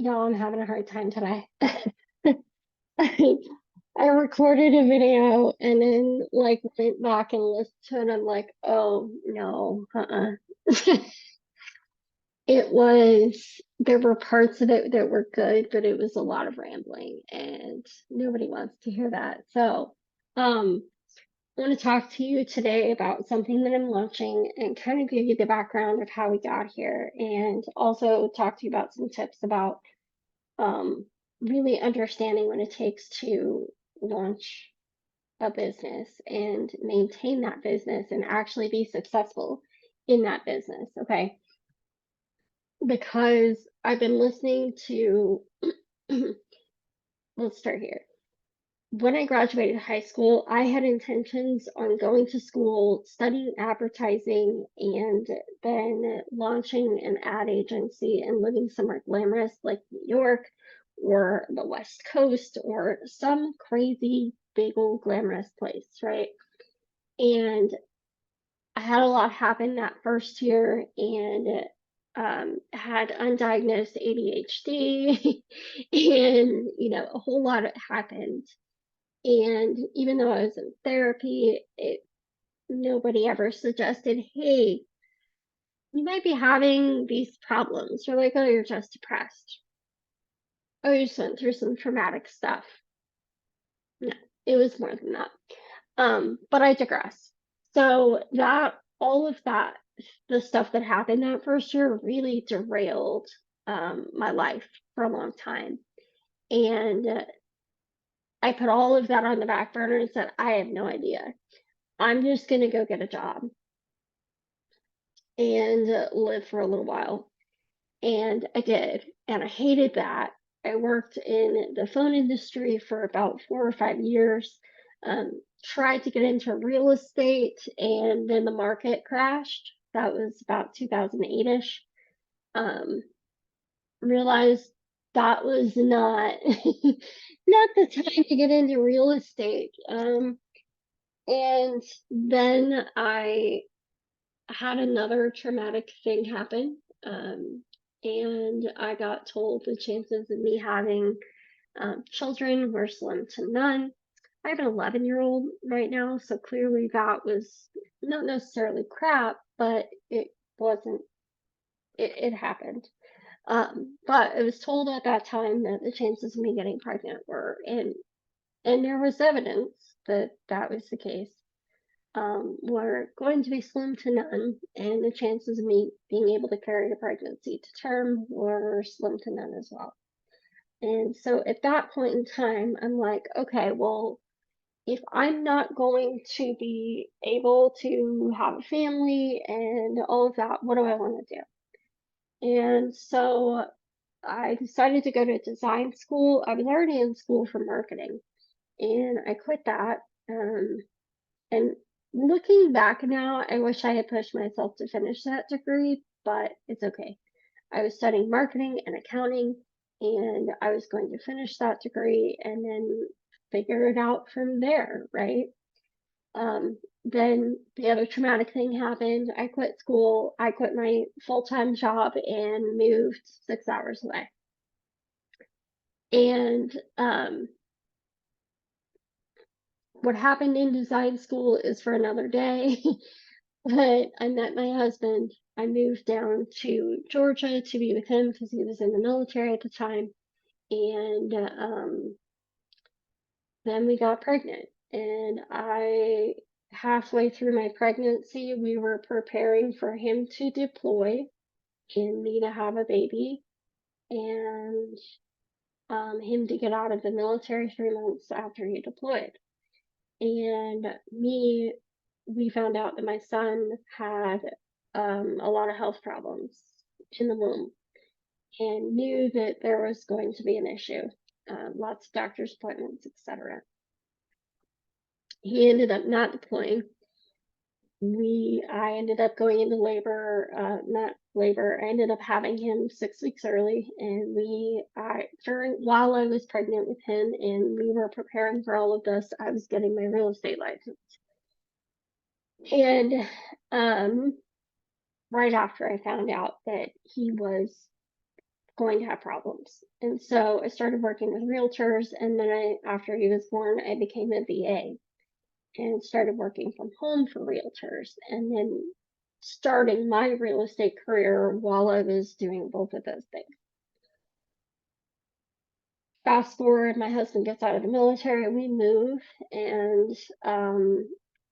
Y'all, I'm having a hard time today. I, I recorded a video and then like went back and listened to it. I'm like, oh no, It was, there were parts of it that were good, but it was a lot of rambling and nobody wants to hear that. So, I want to talk to you today about something that I'm launching and kind of give you the background of how we got here and also talk to you about some tips about um, really understanding what it takes to launch a business and maintain that business and actually be successful in that business. Okay. Because I've been listening to, let's start here. When I graduated high school, I had intentions on going to school, studying advertising, and then launching an ad agency and living somewhere glamorous like New York or the West Coast or some crazy big old glamorous place, right? And I had a lot happen that first year and had undiagnosed ADHD and, a whole lot happened. And even though I was in therapy, nobody ever suggested, hey, you might be having these problems. You're like, oh, you're just depressed. Oh, you just went through some traumatic stuff. No, it was more than that. But I digress. So that all of that, the stuff that happened that first year really derailed my life for a long time. And I put all of that on the back burner and said, I have no idea. I'm just going to go get a job and live for a little while. And I did. And I hated that. I worked in the phone industry for about 4 or 5 years, tried to get into real estate, and then the market crashed. That was about 2008 ish. Um, Realized that was not not the time to get into real estate. And then I had another traumatic thing happen. And I got told the chances of me having children were slim to none. I have an 11-year-old right now, so clearly that was not necessarily crap, but it wasn't, it happened. But I was told at that time that the chances of me getting pregnant were, and there was evidence that that was the case, were going to be slim to none, and the chances of me being able to carry a pregnancy to term were slim to none as well. And so at that point in time, I'm like, okay, well, if I'm not going to be able to have a family and all of that, what do I want to do? And so I decided to go to design school. I was already in school for marketing, and I quit that. And looking back now, I wish I had pushed myself to finish that degree, but it's okay. I was studying marketing and accounting, and I was going to finish that degree and then figure it out from there, right? Then the other traumatic thing happened. I quit school, I quit my full time job, and moved 6 hours away. And what happened in design school is for another day. But I met my husband. I moved down to Georgia to be with him because he was in the military at the time. And then we got pregnant. And halfway through my pregnancy, we were preparing for him to deploy and me to have a baby and him to get out of the military 3 months after he deployed. And we found out that my son had a lot of health problems in the womb and knew that there was going to be an issue, lots of doctor's appointments, etc. He ended up not deploying. I ended up going into labor, not labor. I ended up having him 6 weeks early, and while I was pregnant with him, and we were preparing for all of this, I was getting my real estate license. And right after I found out that he was going to have problems. And so I started working with realtors, and then after he was born, I became a VA and started working from home for realtors, and then starting my real estate career while I was doing both of those things. Fast forward, my husband gets out of the military, we move, and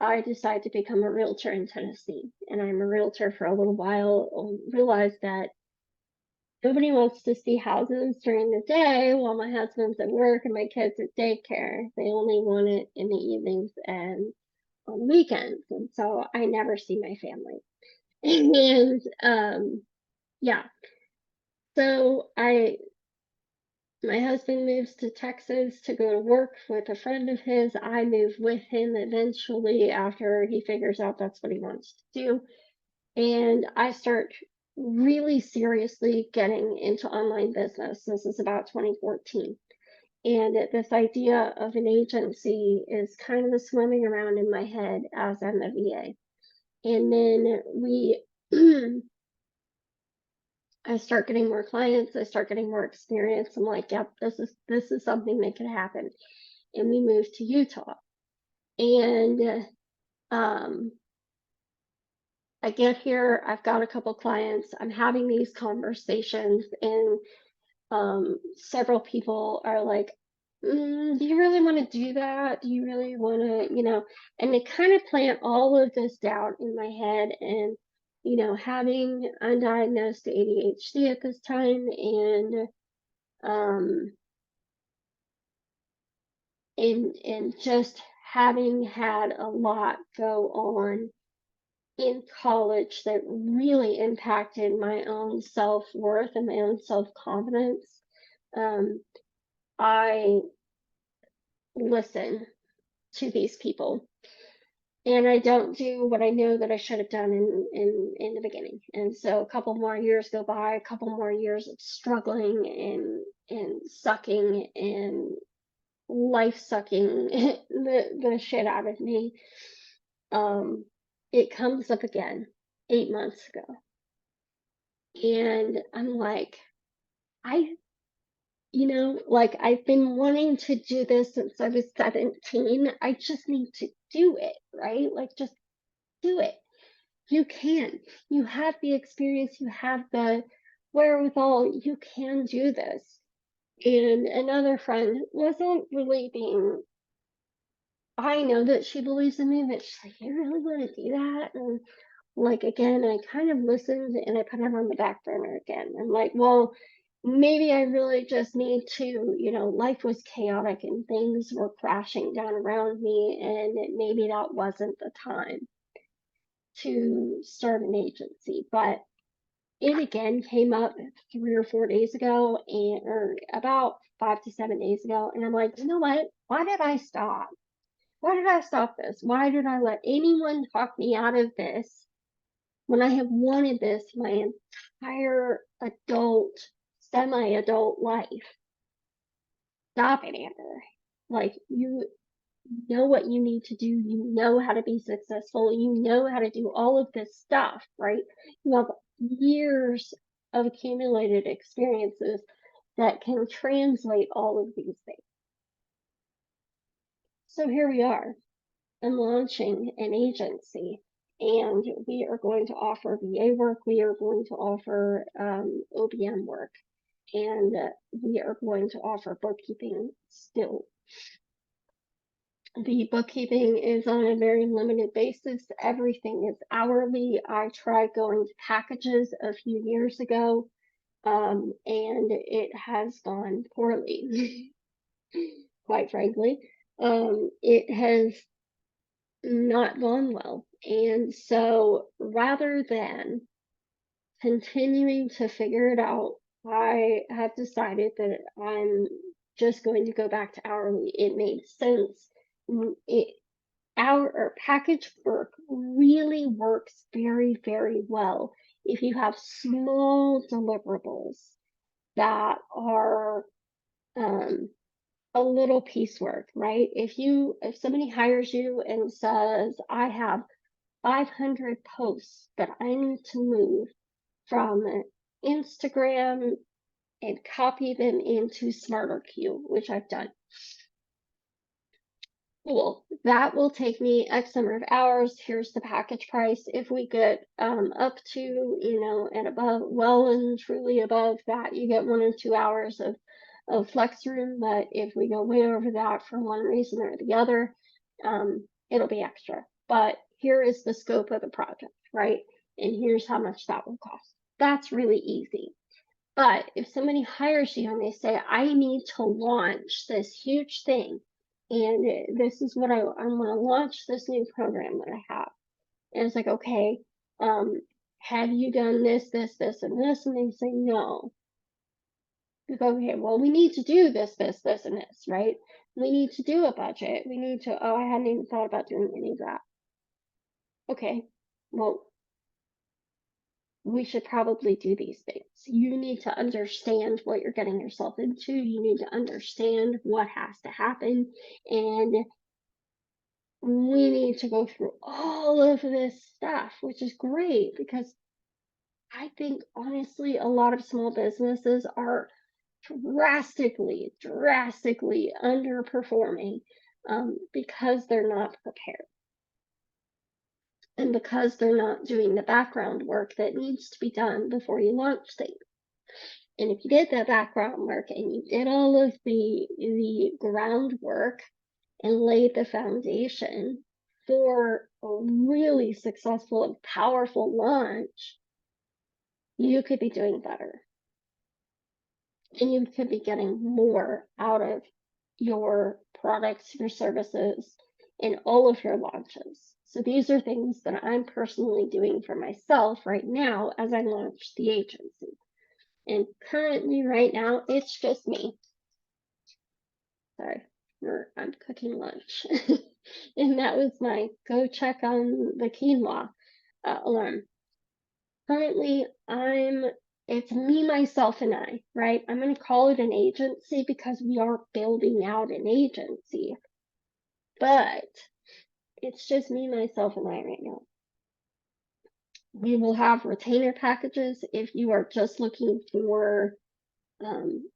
I decide to become a realtor in Tennessee. And I'm a realtor for a little while, realized that nobody wants to see houses during the day while my husband's at work and my kids at daycare. They only want it in the evenings and on weekends. And so I never see my family. And yeah, so my husband moves to Texas to go to work with a friend of his. I move with him eventually after he figures out that's what he wants to do. And I start really seriously getting into online business. This is about 2014. And this idea of an agency is kind of swimming around in my head as I'm a VA. And then I start getting more clients, I start getting more experience. I'm like, yep, this is something that can happen. And we moved to Utah. And I get here, I've got a couple clients, I'm having these conversations, and several people are like, do you really want to do that? Do you really want to, and they kind of plant all of this doubt in my head. And, having undiagnosed ADHD at this time, um, and just having had a lot go on in college that really impacted my own self-worth and my own self-confidence. um, I listen to these people, and I don't do what I know that I should have done in the beginning. And so a couple more years go by, a couple more years of struggling and sucking and life sucking the shit out of me. It comes up again 8 months ago. And I'm like, I, like I've been wanting to do this since I was 17. I just need to do it, right? Like, just do it. You can. You have the experience, you have the wherewithal, you can do this. And another friend wasn't really being, I know that she believes in me, but she's like, you really want to do that? And like, again, I kind of listened and I put it on the back burner again. I'm like, well, maybe I really just need to, life was chaotic and things were crashing down around me, and maybe that wasn't the time to start an agency. But it again came up 3 or 4 days ago, or about 5 to 7 days ago. And I'm like, you know what? Why did I stop? Why did I stop this? Why did I let anyone talk me out of this when I have wanted this my entire adult, semi-adult life? Stop it, Amber. Like, you know what you need to do. You know how to be successful. You know how to do all of this stuff, right? You have years of accumulated experiences that can translate all of these things. So here we are. I'm launching an agency, and we are going to offer VA work. We are going to offer OBM work, and we are going to offer bookkeeping still. The bookkeeping is on a very limited basis. Everything is hourly. I tried going to packages a few years ago, and it has gone poorly, quite frankly. It has not gone well. And so rather than continuing to figure it out, I have decided that I'm just going to go back to hourly. It made sense. It Our package work really works very, very well if you have small deliverables that are a little piecework, right? If somebody hires you and says, I have 500 posts that I need to move from Instagram and copy them into SmarterQueue, which I've done. Cool. That will take me X number of hours. Here's the package price. If we get up to, and above, well and truly above that, you get 1 or 2 hours of flex room. But if we go way over that for one reason or the other, it'll be extra. But here is the scope of the project, right? And here's how much that will cost. That's really easy. But if somebody hires you and they say, I need to launch this huge thing, and this is what I want to launch this new program that I have. And it's like, okay, have you done this, this, this, and this? And they say, no. You go, okay, well, we need to do this, this, this, and this, right? We need to do a budget. We need to, oh, I hadn't even thought about doing any of that. Okay, well, we should probably do these things. You need to understand what you're getting yourself into. You need to understand what has to happen. And we need to go through all of this stuff, which is great because I think honestly, a lot of small businesses are drastically underperforming because they're not prepared. And because they're not doing the background work that needs to be done before you launch things. And if you did that background work and you did all of the groundwork and laid the foundation for a really successful and powerful launch, you could be doing better. And you could be getting more out of your products, your services, and all of your launches. So these are things that I'm personally doing for myself right now as I launch the agency. And currently, right now, it's just me. Sorry, I'm cooking lunch. And that was my go check on the quinoa alarm. Currently, it's me, myself, and I, right? I'm going to call it an agency because we are building out an agency. But it's just me, myself, and I right now. We will have retainer packages. If you are just looking for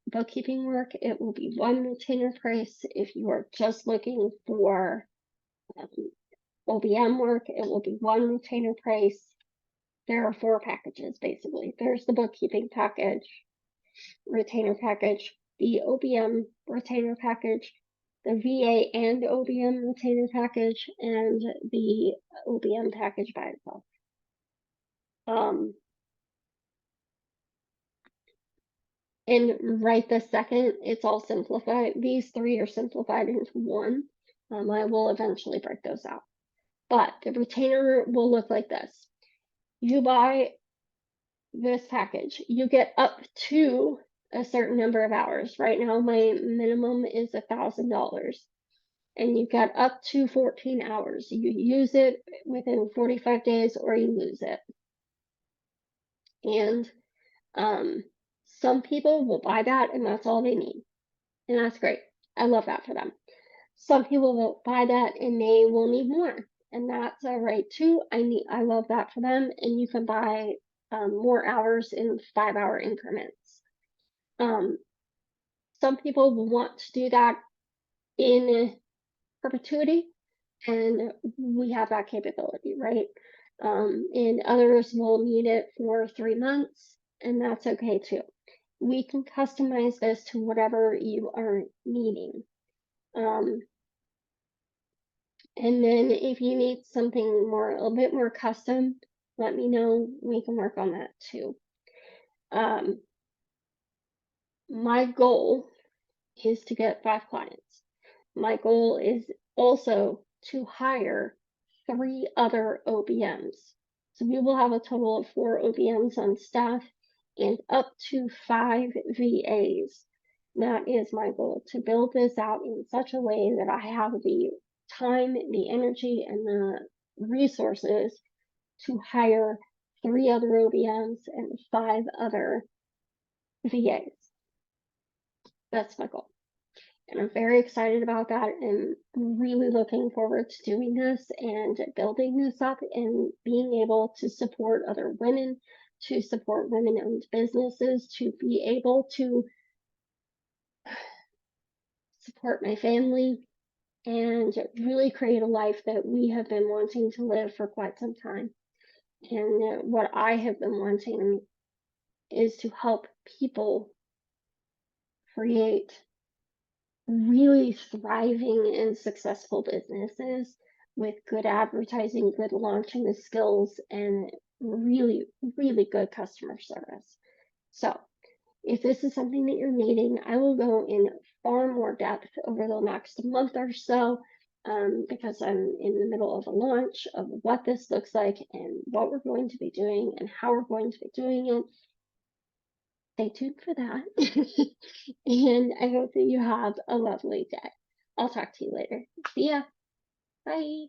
bookkeeping work, it will be one retainer price. If you are just looking for OBM work, it will be one retainer price. There are 4 packages basically. There's the bookkeeping package, retainer package, the OBM retainer package, the VA and OBM retainer package, and the OBM package by itself. And right this second, it's all simplified. These 3 are simplified into one. I will eventually break those out. But the retainer will look like this. You buy this package, you get up to a certain number of hours. Right now, my minimum is $1,000. And you get up to 14 hours. You use it within 45 days or you lose it. And some people will buy that and that's all they need. And that's great. I love that for them. Some people will buy that and they will need more. And that's all right too. I love that for them. And you can buy more hours in 5-hour increments. Some people will want to do that in perpetuity, and we have that capability, right? And others will need it for 3 months, and that's okay too. We can customize this to whatever you are needing. And then if you need something a little bit more custom, let me know. We can work on that too. My goal is to get 5 clients. My goal is also to hire 3 other OBMs. So we will have a total of 4 OBMs on staff and up to 5 VAs. That is my goal, to build this out in such a way that I have the time, the energy, and the resources to hire 3 other OBMs and 5 other VAs. That's my goal. And I'm very excited about that and really looking forward to doing this and building this up and being able to support other women, to support women-owned businesses, to be able to support my family, and really create a life that we have been wanting to live for quite some time. And what I have been wanting is to help people create really thriving and successful businesses with good advertising, good launching skills, and really, really good customer service. So, if this is something that you're needing, I will go in far more depth over the next month or so, because I'm in the middle of a launch of what this looks like and what we're going to be doing and how we're going to be doing it. Stay tuned for that. And I hope that you have a lovely day. I'll talk to you later. See ya. Bye.